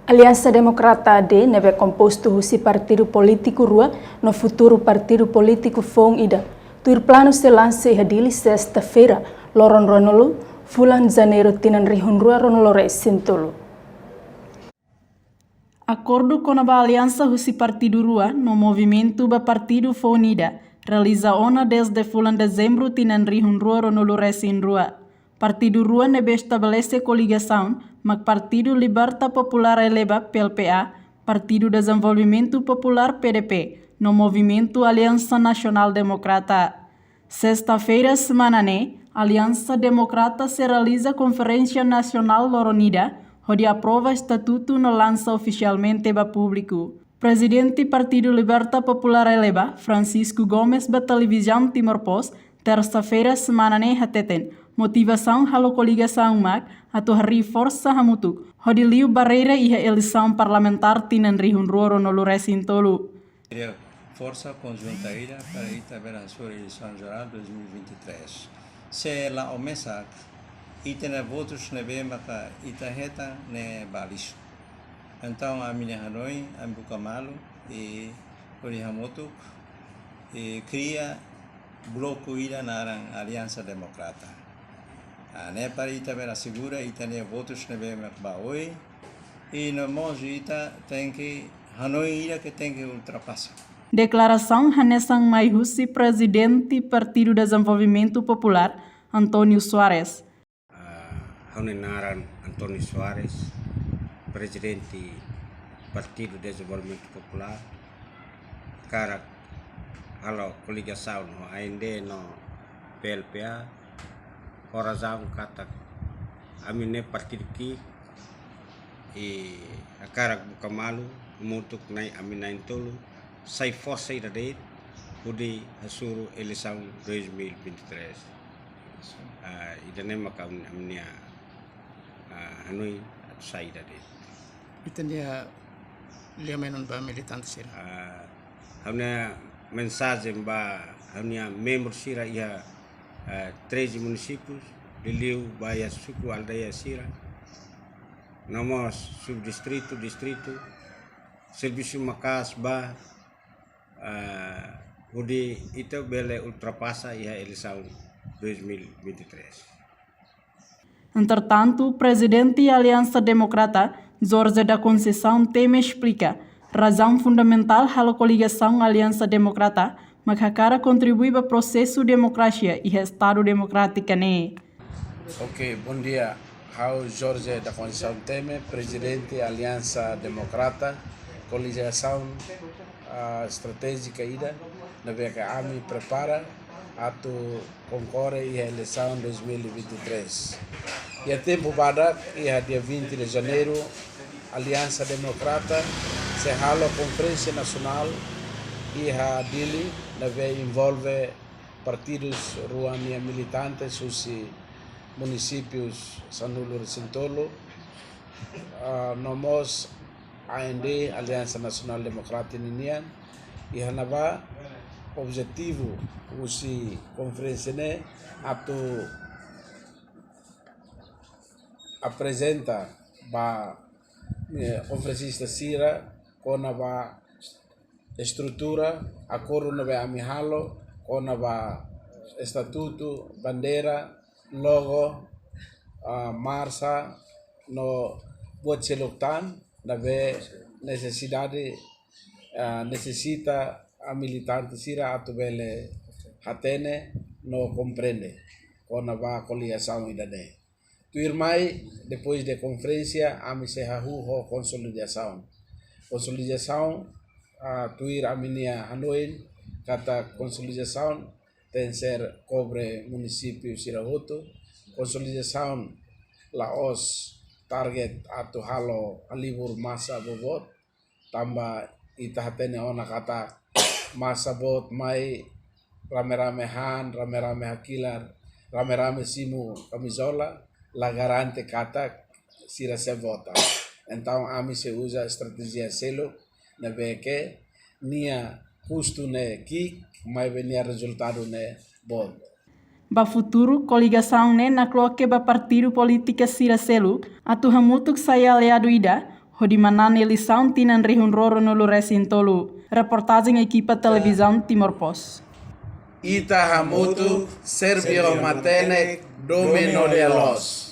Aliança Democrata AD neve composto husi partido político rua no futuro partido político Fong Ida. Tuir plano se lança hadili sexta-feira, loron ronolo, fulan janeiro tinan rihun rua ronolore sintolo. Acordo com a aliança husi partido rua no movimento ba partido Fong Ida realiza ona desde fulan dezembro tinan rihun rua ronolore sin rua. Partido Rua nebe estabelece coligação, mas Partido Liberta Popular eleva PLPA, Partido Desenvolvimento Popular PDP, no movimento Aliança Nacional Democrata. Sexta-feira, semana Aliança Democrata se realiza Conferência Nacional Loronida, onde aprova estatuto no lança oficialmente para público. Presidente Partido Liberta Popular eleva, Francisco Gomes, da televisão Timor-Post, terça-feira, semana hateten. Motivação halo coligação mag atau hari força hamutuk hodi liu barreira iha eleição parlamentar tinan rihun roro no Sintolo. Força conjunta ira para itaber a sua eleição geral 2023. Se la omesa itena votos nebe maka itaheta ne balis. Então a minha Hanoi ambuka malu e hodi hamutuk e cria bloco ira narang Aliança Democrata. Ne para ita vera segura ita ne votos nebe makbaoi e no monge ita tem que Hanoi ira que tem que ultrapassar. Declaração Hanesang Maihusi, presidente Partido Desenvolvimento Popular, Antônio Soares. Haunenaran Antônio Soares, presidente Partido Desenvolvimento Popular, cara halo coligação no AND no PLPA. Horazão kata amine partido ki e akarak buka malu mutuk nai aminain tolu sai força ida de pudi hasuru eleição 2023 ida ne maka amnia Hanoi sai ida de itania liamenon ba militan sira hamna mensagem ba hamnia membro sira ia 13 municípios de Liu, Baia, Suco, Aldeia, Sira, nomos subdistrito, distrito, serviço Macas, Ba, onde itu bele ultrapassa a eleição 2023. Entretanto, o presidente da Aliança Democrata, Jorge da Conceição Temer, explica razão fundamental da coligação Aliança Democrata, mas a cara contribui para o processo de democracia e Estado democrático. Ok, bom dia. Eu, Jorge da Conceição Temer, presidente da Aliança Democrata, coligação estratégica ida, na vez que a AMI prepara a concorrer à eleição 2023. E a tempo para dia 20 de janeiro, a Aliança Democrata se hala a Conferência Nacional e a Dili envolve partidos ruania militantes os municípios Sanulo e Sintolo, nomos AND, Aliança Nacional Democrata Ninian, e hanaba objetivo os conferência ne atu apresenta ba conferencista Sira com a estrutura, acordo no amihalo, com a estatuto, bandeira, logo, marcha, no buat seloktan, nabe necessidade necessita a militante sira atu bele hatene no compreende, com a coligação idade. Tuirmai depois da conferência a se hahu consolidação. Consolidação tuir aminia Hanoi kata consolidação tem ser cobre município Sirahoto, consolidação laos target atau halo alibur masa bobot tambah itahatene ona kata masa bot mai rame-rame han, rame-rame hakilar, rame-rame simu kamizola la garante kata sira se vota. Então a mim se usa estratégia selo na que nia custo ne ki mai venia resultado ne bom. Ba futuro coligação ne na cloque ba partido política sira selo atu hamutuk saya aliado ida Hodi manane lisaun tinan rihun roro no luresin tolu. Reportagem equipa televisão Timor Post. Ita hamutu Serbio Matenek Domino de los.